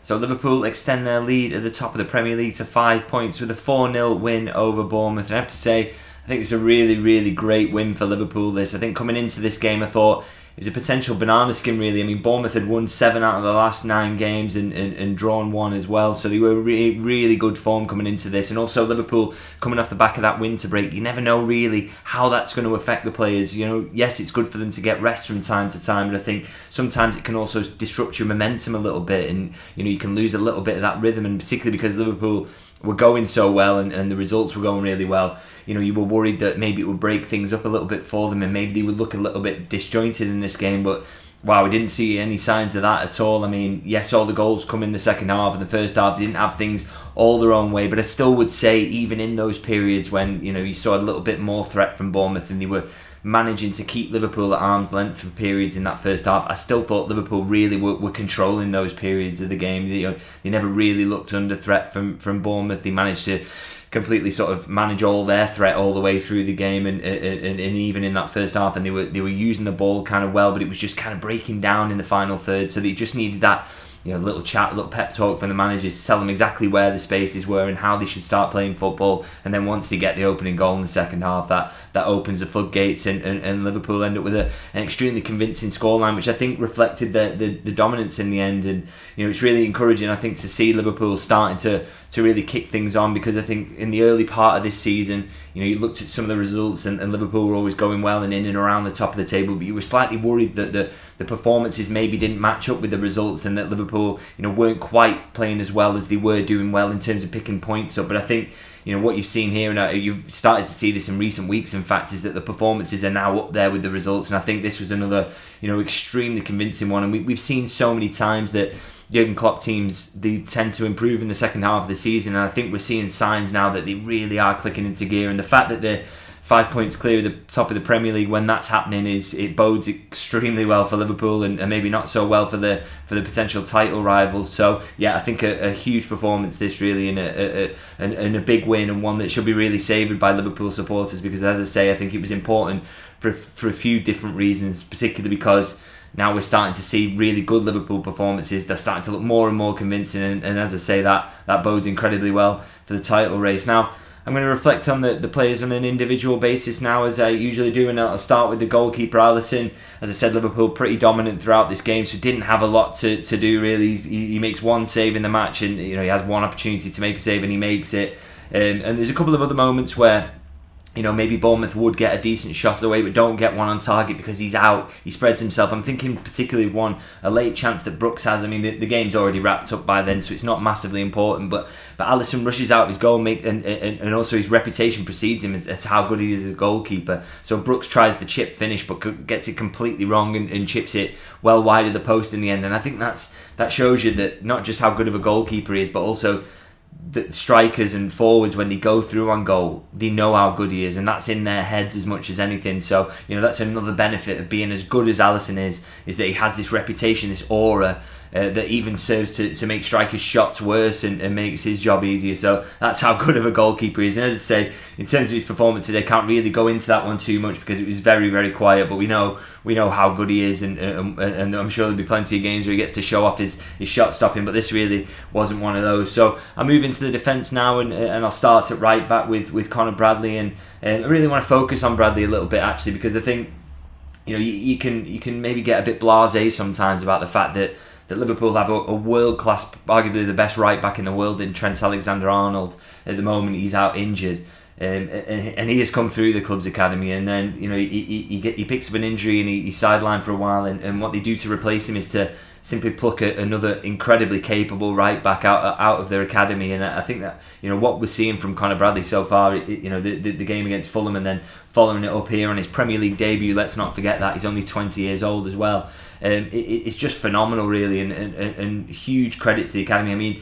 So Liverpool extend their lead at the top of the Premier League to 5 points with a 4-0 win over Bournemouth. And I have to say, I think it's a really, really great win for Liverpool. I think coming into this game, I thought it was a potential banana skin, really. I mean, Bournemouth had won 7 out of the last 9 games and drawn 1 as well. So they were really, really good form coming into this. And also Liverpool coming off the back of that winter break. You never know really how that's going to affect the players. Yes, it's good for them to get rest from time to time, but I think sometimes it can also disrupt your momentum a little bit, and you can lose a little bit of that rhythm. And particularly because Liverpool were going so well and the results were going really well, you were worried that maybe it would break things up a little bit for them and maybe they would look a little bit disjointed in this game. But wow, we didn't see any signs of that at all. I mean, yes, all the goals come in the second half, and the first half they didn't have things all their own way, but I still would say even in those periods when you saw a little bit more threat from Bournemouth and they were managing to keep Liverpool at arm's length for periods in that first half, I still thought Liverpool really were controlling those periods of the game. They never really looked under threat from Bournemouth. They managed to completely sort of manage all their threat all the way through the game and even in that first half, and they were using the ball kind of well, but it was just kind of breaking down in the final third. So they just needed that little chat, little pep talk from the managers to tell them exactly where the spaces were and how they should start playing football. And then once they get the opening goal in the second half, that opens the floodgates, and Liverpool end up with an extremely convincing scoreline, which I think reflected the dominance in the end. And it's really encouraging, I think, to see Liverpool starting to really kick things on, because I think in the early part of this season, you looked at some of the results and Liverpool were always going well and in and around the top of the table, but you were slightly worried that the performances maybe didn't match up with the results, and that Liverpool weren't quite playing as well as they were doing well in terms of picking points up. But I think what you've seen here, and you've started to see this in recent weeks, in fact, is that the performances are now up there with the results. And I think this was another extremely convincing one. And we've seen so many times that Jurgen Klopp teams, they tend to improve in the second half of the season, and I think we're seeing signs now that they really are clicking into gear. And the fact that they're 5 points clear of the top of the Premier League when that's happening, it bodes extremely well for Liverpool, and maybe not so well for the potential title rivals. So yeah, I think a huge performance this, really, and a big win, and one that should be really savoured by Liverpool supporters, because as I say, I think it was important for a few different reasons, particularly because now we're starting to see really good Liverpool performances. They're starting to look more and more convincing, and as I say, that bodes incredibly well for the title race. Now, I'm going to reflect on the players on an individual basis now, as I usually do, and I'll start with the goalkeeper, Alisson. As I said, Liverpool pretty dominant throughout this game, so didn't have a lot to do, really. He makes one save in the match, and he has one opportunity to make a save, and he makes it. And there's a couple of other moments where maybe Bournemouth would get a decent shot away, but don't get one on target because he's out. He spreads himself. I'm thinking particularly of a late chance that Brooks has. I mean, the game's already wrapped up by then, so it's not massively important. But Alisson rushes out his goal, and also his reputation precedes him as how good he is as a goalkeeper. So Brooks tries the chip finish, but gets it completely wrong and chips it well wide of the post in the end. And I think that shows you that not just how good of a goalkeeper he is, but also the strikers and forwards, when they go through on goal, they know how good he is, and that's in their heads as much as anything. So that's another benefit of being as good as Alisson is that he has this reputation, this aura, that even serves to make strikers' shots worse and makes his job easier. So that's how good of a goalkeeper he is. And as I say, in terms of his performance today, can't really go into that one too much because it was very, very quiet, but we know how good he is, and I'm sure there'll be plenty of games where he gets to show off his shot stopping, but this really wasn't one of those. So I'll move into the defence now, and I'll start at right back with Conor Bradley, and I really want to focus on Bradley a little bit, actually, because I think you can maybe get a bit blasé sometimes about the fact that Liverpool have a world-class, arguably the best right-back in the world in Trent Alexander-Arnold. At the moment, he's out injured. And he has come through the club's academy, and then he picks up an injury and he's sidelined for a while, and what they do to replace him is to simply pluck another incredibly capable right back out of their academy. And I think that what we're seeing from Conor Bradley so far, the game against Fulham, and then following it up here on his Premier League debut, let's not forget that he's only 20 years old as well. It's just phenomenal, really, and huge credit to the academy. I mean,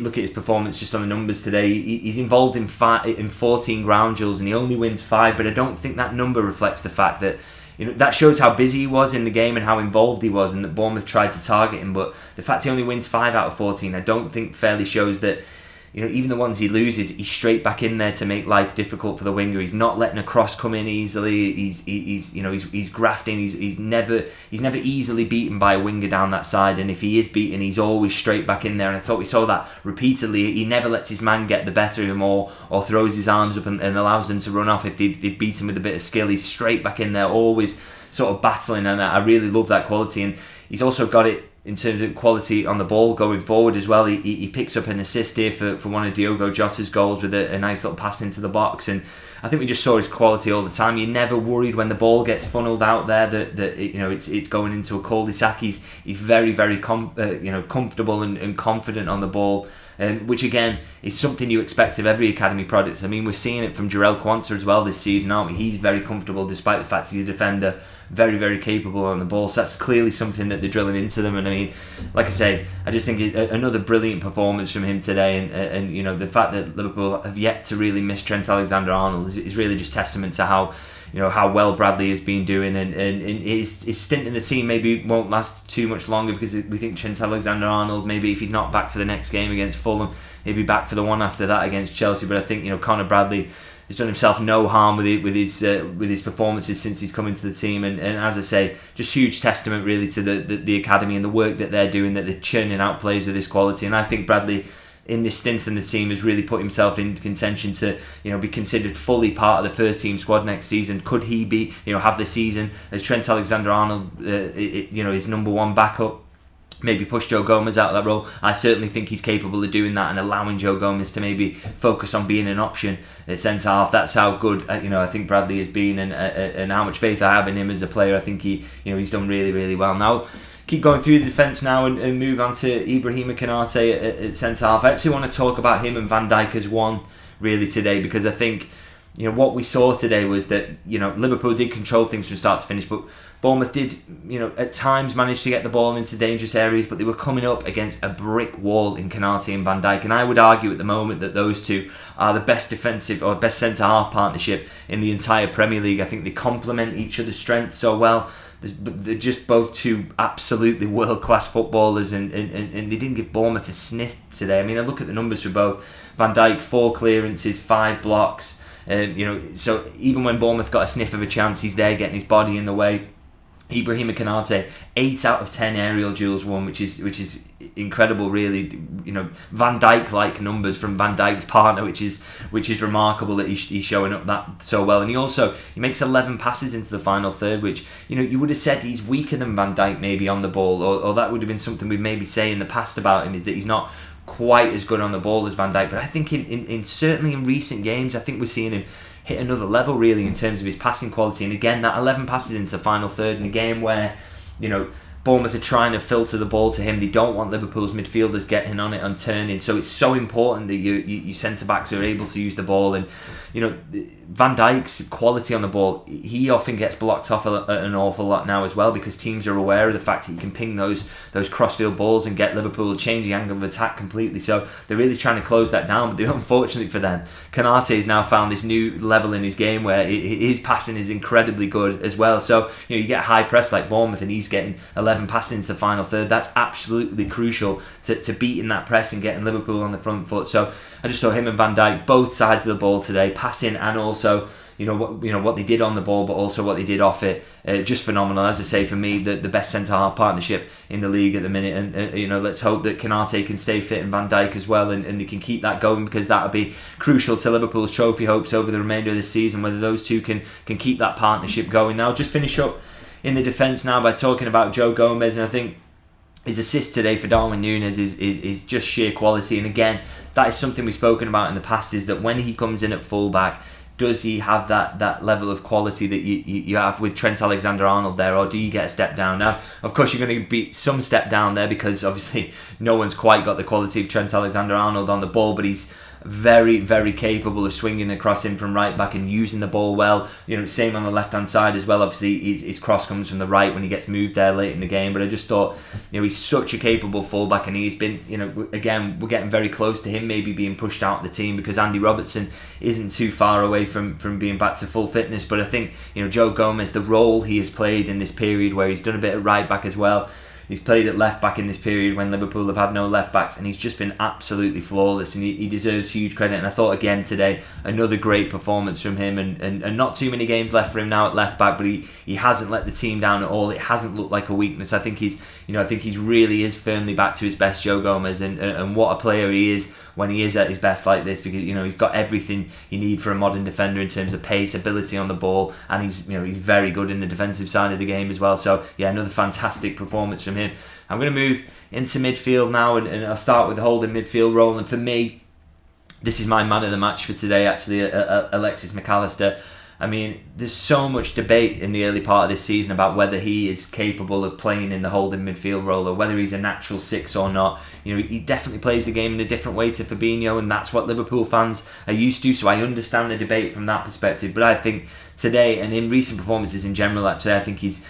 look at his performance just on the numbers today. He's involved in 14 ground duels, and he only wins 5. But I don't think that number reflects the fact that that shows how busy he was in the game and how involved he was, and that Bournemouth tried to target him. But the fact he only wins 5 out of 14, I don't think fairly shows that even the ones he loses, he's straight back in there to make life difficult for the winger. He's not letting a cross come in easily. He's grafting. He's never easily beaten by a winger down that side. And if he is beaten, he's always straight back in there. And I thought we saw that repeatedly. He never lets his man get the better of him or throws his arms up and allows them to run off. If they've beat him with a bit of skill, he's straight back in there, always sort of battling. And I really love that quality. And he's also got it in terms of quality on the ball going forward as well. He picks up an assist here for one of Diogo Jota's goals with a nice little pass into the box, and I think we just saw his quality all the time. You're never worried when the ball gets funneled out there that it's going into a cul-de-sac. He's very, very comfortable and confident on the ball, which again is something you expect of every academy product. I mean, we're seeing it from Jarell Quansah as well this season, aren't we? He's very comfortable despite the fact he's a defender, very, very capable on the ball. So that's clearly something that they're drilling into them. And I mean, like I say, I just think another brilliant performance from him today. And the fact that Liverpool have yet to really miss Trent Alexander-Arnold is really just testament to how well Bradley has been doing, and his stint in the team maybe won't last too much longer, because we think Trent Alexander-Arnold, maybe if he's not back for the next game against Fulham, he'll be back for the one after that against Chelsea. But I think Conor Bradley has done himself no harm with his performances since he's come into the team, and as I say, just huge testament really to the academy and the work that they're doing, that they're churning out players of this quality. And I think Bradley, in this stint in the team, has really put himself in contention to be considered fully part of the first team squad next season. Could he be have the season as Trent Alexander-Arnold his number one backup, maybe push Joe Gomez out of that role? I certainly think he's capable of doing that and allowing Joe Gomez to maybe focus on being an option at centre half. That's how good I think Bradley has been, and how much faith I have in him as a player. I think he's done really, really well. Now keep going through the defence now and move on to Ibrahima Konate at centre half. I actually want to talk about him and Van Dijk as one really today, because I think what we saw today was that Liverpool did control things from start to finish, but Bournemouth did at times manage to get the ball into dangerous areas, but they were coming up against a brick wall in Konate and Van Dijk. And I would argue at the moment that those two are the best defensive or best centre half partnership in the entire Premier League. I think they complement each other's strengths so well. They're just both two absolutely world-class footballers, and they didn't give Bournemouth a sniff today. I mean, I look at the numbers for both. Van Dijk, 4 clearances, 5 blocks. So even when Bournemouth got a sniff of a chance, he's there getting his body in the way. Ibrahima Konate, 8 out of 10 aerial duels won, which is incredible, really. Van Dijk-like numbers from Van Dijk's partner, which is remarkable that he's showing up that so well. And he makes 11 passes into the final third, which you would have said he's weaker than Van Dijk maybe on the ball, or that would have been something we'd maybe say in the past about him, is that he's not quite as good on the ball as Van Dijk. But I think in certainly in recent games, I think we're seeing him hit another level really in terms of his passing quality. And again, that 11 passes into the final third in a game where Bournemouth are trying to filter the ball to him. They don't want Liverpool's midfielders getting on it and turning, so it's so important that you centre backs are able to use the ball. And Van Dijk's quality on the ball, he often gets blocked off an awful lot now as well, because teams are aware of the fact that he can ping those crossfield balls and get Liverpool change the angle of attack completely. So they're really trying to close that down. But unfortunately for them, Konate has now found this new level in his game where his passing is incredibly good as well. So you get high press like Bournemouth, and he's getting 11 passes into the final third. That's absolutely crucial to beating that press and getting Liverpool on the front foot. So I just saw him and Van Dijk, both sides of the ball today, passing and also what they did on the ball, but also what they did off it. Just phenomenal. As I say, for me, the best centre half partnership in the league at the minute. And let's hope that Konate can stay fit and Van Dijk as well, and they can keep that going, because that'll be crucial to Liverpool's trophy hopes over the remainder of the season, whether those two can keep that partnership going. Now, just finish up in the defence now by talking about Joe Gomez, and I think his assist today for Darwin Nunez is just sheer quality. And again, that is something we've spoken about in the past, is that when he comes in at full-back, does he have that level of quality that you have with Trent Alexander-Arnold there, or do you get a step down? Now, of course, you're going to be some step down there, because obviously no one's quite got the quality of Trent Alexander-Arnold on the ball, but he's very, very capable of swinging across in from right back and using the ball well. Same on the left hand side as well. Obviously his cross comes from the right when he gets moved there late in the game, but I just thought he's such a capable fullback, and he's been again, we're getting very close to him maybe being pushed out of the team, because Andy Robertson isn't too far away from being back to full fitness. But I think Joe Gomez, the role he has played in this period where he's done a bit of right back as well, He's played at left back in this period when Liverpool have had no left backs, and he's just been absolutely flawless, and he deserves huge credit. And I thought again today, another great performance from him, and not too many games left for him now at left back, but he hasn't let the team down at all. It hasn't looked like a weakness. I think he's really is firmly back to his best, Joe Gomez, and what a player he is when he is at his best like this, because he's got everything you need for a modern defender in terms of pace, ability on the ball, and he's very good in the defensive side of the game as well. So yeah, another fantastic performance from him. I'm going to move into midfield now, and I'll start with the holding midfield role. And for me, this is my man of the match for today, actually, Alexis Mac Allister. I mean, there's so much debate in the early part of this season about whether he is capable of playing in the holding midfield role, or whether he's a natural six or not. He definitely plays the game in a different way to Fabinho, and that's what Liverpool fans are used to, so I understand the debate from that perspective. But I think today, and in recent performances in general, actually, I think he's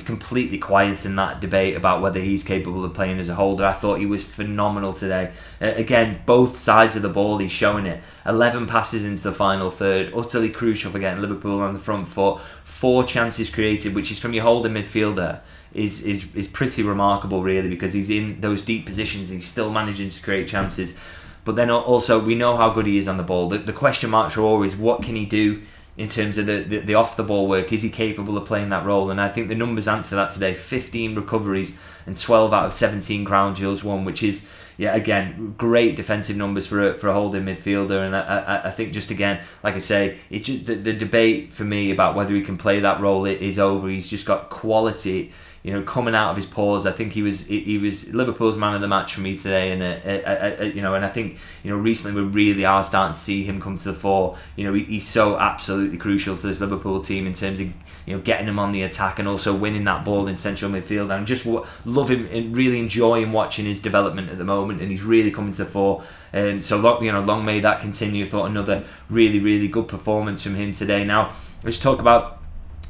completely quiet in that debate about whether he's capable of playing as a holder. I thought he was phenomenal today. Again, both sides of the ball, he's showing it. 11 passes into the final third, utterly crucial for getting Liverpool on the front foot. 4 chances created, which is from your holding midfielder, is pretty remarkable, really, because he's in those deep positions and he's still managing to create chances. But then also, we know how good he is on the ball. The question marks are always, what can he do in terms of the off-the-ball work? Is he capable of playing that role? And I think the numbers answer that today. 15 recoveries and 12 out of 17 ground duels won, which is, yeah, again, great defensive numbers for a holding midfielder. And I think, just again, like I say, the debate for me about whether he can play that role is over. He's just got quality, coming out of his pores. I think he was Liverpool's man of the match for me today, and and I think recently we really are starting to see him come to the fore. He's so absolutely crucial to this Liverpool team in terms of getting him on the attack and also winning that ball in central midfield. And just love him and really enjoying watching his development at the moment, and he's really coming to the fore. So long may that continue. I thought another really, really good performance from him today. Now let's talk about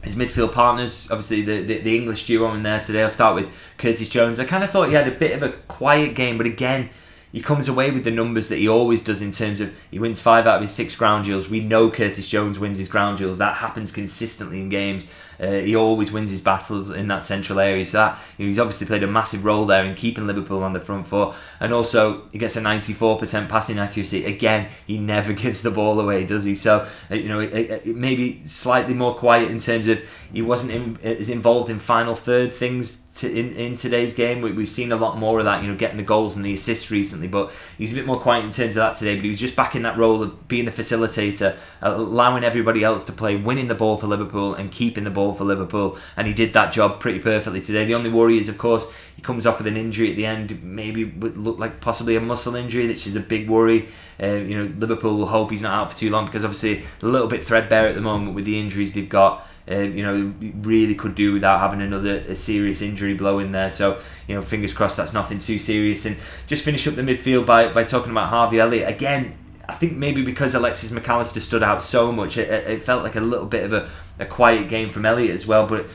his midfield partners. Obviously the English duo in there today. I'll start with Curtis Jones. I kind of thought he had a bit of a quiet game, but again, he comes away with the numbers that he always does in terms of he wins 5 out of his 6 ground duels. We know Curtis Jones wins his ground duels. That happens consistently in games. He always wins his battles in that central area. So that he's obviously played a massive role there in keeping Liverpool on the front foot. And also, he gets a 94% passing accuracy. Again, he never gives the ball away, does he? So it maybe slightly more quiet in terms of he wasn't as involved in final third things in today's game. We've seen a lot more of that, getting the goals and the assists recently, but he's a bit more quiet in terms of that today. But he was just back in that role of being the facilitator, allowing everybody else to play, winning the ball for Liverpool and keeping the ball for Liverpool, and he did that job pretty perfectly today. The only worry is, of course, he comes off with an injury at the end, maybe would look like possibly a muscle injury, which is a big worry. Liverpool will hope he's not out for too long, because obviously a little bit threadbare at the moment with the injuries they've got. Really could do without having another serious injury blow in there. So, fingers crossed that's nothing too serious. And just finish up the midfield by talking about Harvey Elliott. Again, I think maybe because Alexis Mac Allister stood out so much, it felt like a little bit of a quiet game from Elliott as well. But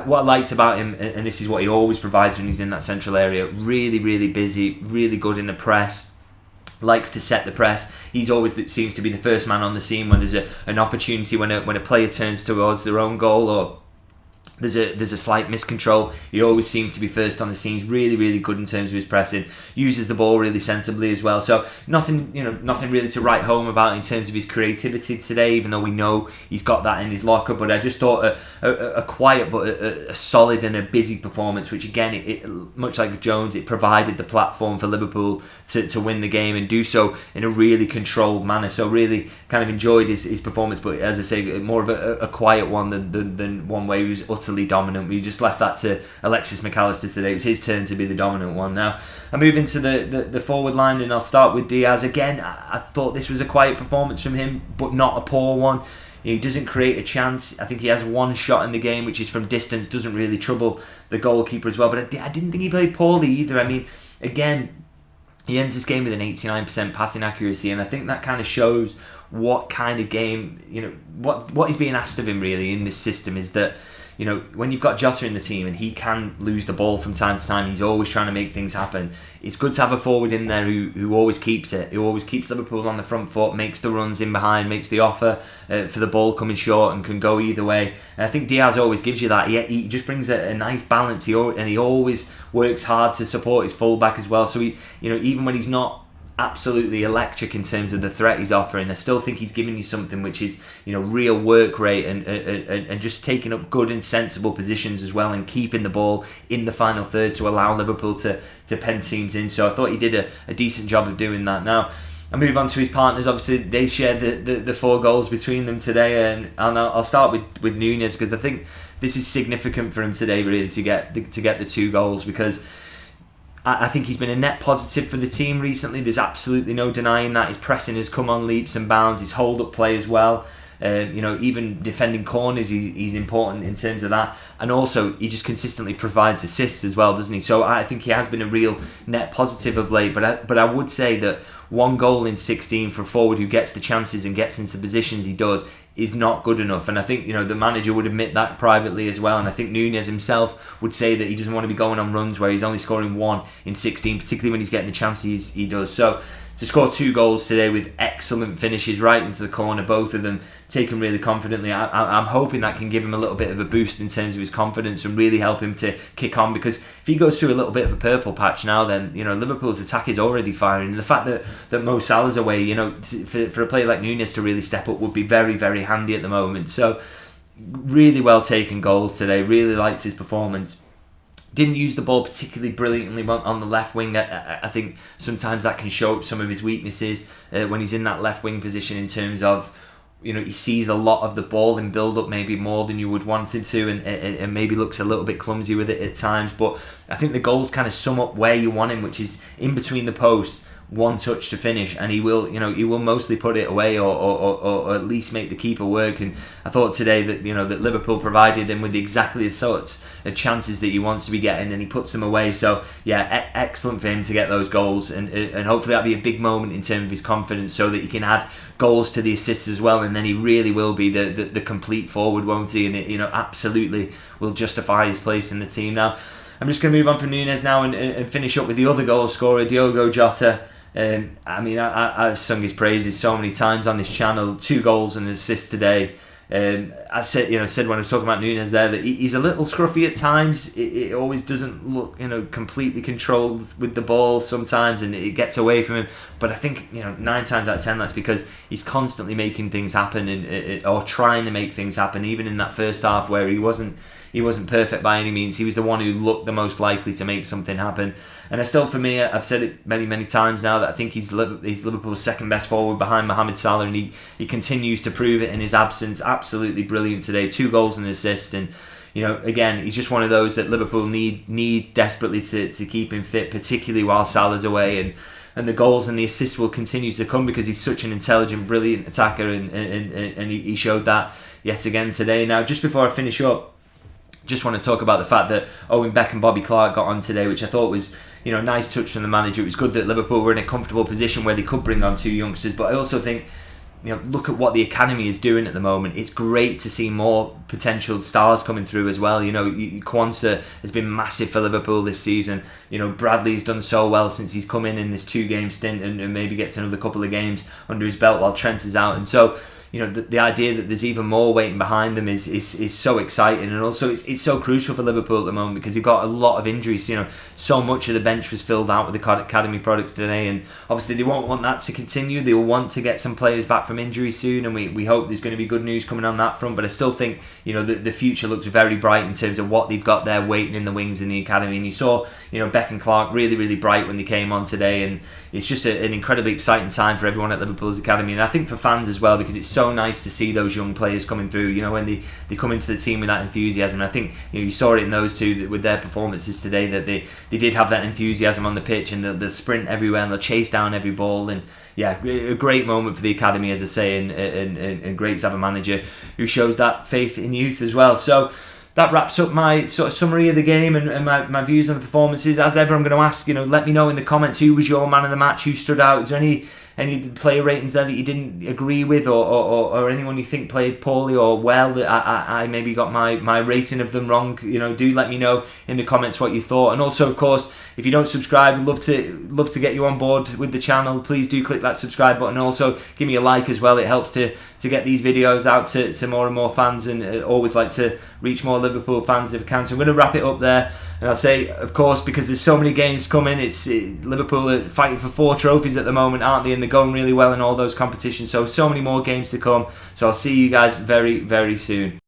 what I liked about him, and this is what he always provides when he's in that central area, really, really busy, really good in the press. Likes to set the press. He's always seems to be the first man on the scene when there's an opportunity, when a player turns towards their own goal, or there's a slight miscontrol. He always seems to be first on the scene. He's really, really good in terms of his pressing. Uses the ball really sensibly as well. So nothing really to write home about in terms of his creativity today, even though we know he's got that in his locker. But I just thought a quiet but a solid and a busy performance, which again, it much like Jones, it provided the platform for Liverpool to win the game and do so in a really controlled manner. So really kind of enjoyed his performance, but as I say, more of a quiet one than one where he was utterly dominant. We just left that to Alexis Mac Allister today. It was his turn to be the dominant one. Now I move into the forward line, and I'll start with Diaz. Again, I thought this was a quiet performance from him, but not a poor one. He doesn't create a chance. I think he has one shot in the game, which is from distance, doesn't really trouble the goalkeeper as well. But I didn't think he played poorly either. I mean, again, he ends this game with an 89% passing accuracy, and I think that kind of shows what kind of game, what is being asked of him really in this system, is that when you've got Jota in the team and he can lose the ball from time to time, he's always trying to make things happen. It's good to have a forward in there who always keeps it, who always keeps Liverpool on the front foot, makes the runs in behind, makes the offer for the ball coming short and can go either way. And I think Diaz always gives you that. He just brings a nice balance, and he always works hard to support his fullback as well. So even when he's not absolutely electric in terms of the threat he's offering, I still think he's giving you something which is real work rate and just taking up good and sensible positions as well, and keeping the ball in the final third to allow Liverpool to pen teams in. So I thought he did a decent job of doing that. Now I move on to his partners. Obviously they shared the 4 goals between them today, and I'll start with Nunez, because I think this is significant for him today, really, to get the 2 goals, because I think he's been a net positive for the team recently. There's absolutely no denying that. His pressing has come on leaps and bounds. His hold-up play as well. Even defending corners, he's important in terms of that. And also, he just consistently provides assists as well, doesn't he? So I think he has been a real net positive of late. But I would say that 1 goal in 16 for a forward who gets the chances and gets into positions he does is not good enough. And I think the manager would admit that privately as well. And I think Nunez himself would say that he doesn't want to be going on runs where he's only scoring 1 in 16, particularly when he's getting the chances he does. So to score 2 goals today with excellent finishes right into the corner, both of them taken really confidently, I'm hoping that can give him a little bit of a boost in terms of his confidence and really help him to kick on, because if he goes through a little bit of a purple patch now, then Liverpool's attack is already firing, and the fact that Mo Salah's away, for a player like Nunez to really step up would be very, very handy at the moment. So really well taken goals today. Really liked his performance. Didn't use the ball particularly brilliantly on the left wing. I think sometimes that can show up some of his weaknesses when he's in that left wing position, in terms of he sees a lot of the ball in build up, maybe more than you would want him to, and maybe looks a little bit clumsy with it at times. But I think the goals kind of sum up where you want him, which is in between the posts, 1 touch to finish, and he will mostly put it away or at least make the keeper work. And I thought today that that Liverpool provided him with exactly the sorts of chances that he wants to be getting, and he puts them away. So yeah, excellent for him to get those goals, and hopefully that'll be a big moment in terms of his confidence, so that he can add goals to the assists as well, and then he really will be the complete forward, won't he? And it absolutely will justify his place in the team. Now I'm just going to move on from Nunez now and finish up with the other goal scorer, Diogo Jota. I've sung his praises so many times on this channel. 2 goals and an assist today. I said when I was talking about Nunez there, that he's a little scruffy at times. It always doesn't look completely controlled with the ball sometimes, and it gets away from him. But I think 9 times out of 10 that's because he's constantly making things happen or trying to make things happen. Even in that first half where he wasn't perfect by any means, he was the one who looked the most likely to make something happen. And for me, I've said it many, many times now, that I think he's Liverpool's second best forward behind Mohamed Salah, and he continues to prove it in his absence. Absolutely brilliant today. 2 goals and an assist, and again, he's just one of those that Liverpool need desperately to keep him fit, particularly while Salah's away, and the goals and the assists will continue to come because he's such an intelligent, brilliant attacker, and he showed that yet again today. Now, just before I finish up, just want to talk about the fact that Owen Beck and Bobby Clark got on today, which I thought was nice touch from the manager. It was good that Liverpool were in a comfortable position where they could bring on 2 youngsters, but I also think look at what the academy is doing at the moment. It's great to see more potential stars coming through as well. Kwanzaa has been massive for Liverpool this season. Bradley's done so well since he's come in this 2-game stint, and maybe gets another couple of games under his belt while Trent is out. And so the idea that there's even more waiting behind them is so exciting, and also it's so crucial for Liverpool at the moment because they've got a lot of injuries. So much of the bench was filled out with the academy products today, and obviously they won't want that to continue. They'll want to get some players back from injury soon, and we hope there's going to be good news coming on that front. But I still think the future looks very bright in terms of what they've got there waiting in the wings in the academy. And you saw Beck and Clark really, really bright when they came on today, and it's just an incredibly exciting time for everyone at Liverpool's academy, and I think for fans as well, because it's so nice to see those young players coming through. When they come into the team with that enthusiasm. And I think you saw it in those 2 with their performances today, that they did have that enthusiasm on the pitch, and they'll sprint everywhere and they'll chase down every ball. And yeah, a great moment for the academy, as I say, and great to have a manager who shows that faith in youth as well. So that wraps up my sort of summary of the game and my views on the performances. As ever, I'm going to ask, let me know in the comments, who was your man of the match, who stood out. Is there any player ratings there that you didn't agree with, or anyone you think played poorly or well, that I maybe got my rating of them wrong, do let me know in the comments what you thought. And also, of course, if you don't subscribe, I'd love to get you on board with the channel. Please do click that subscribe button, and also give me a like as well. It helps to get these videos out to more and more fans, and always like to reach more Liverpool fans if I can. So I'm going to wrap it up there, and I'll say, of course, because there's so many games coming, Liverpool are fighting for 4 trophies at the moment, aren't they? And they're going really well in all those competitions. So many more games to come. So I'll see you guys very, very soon.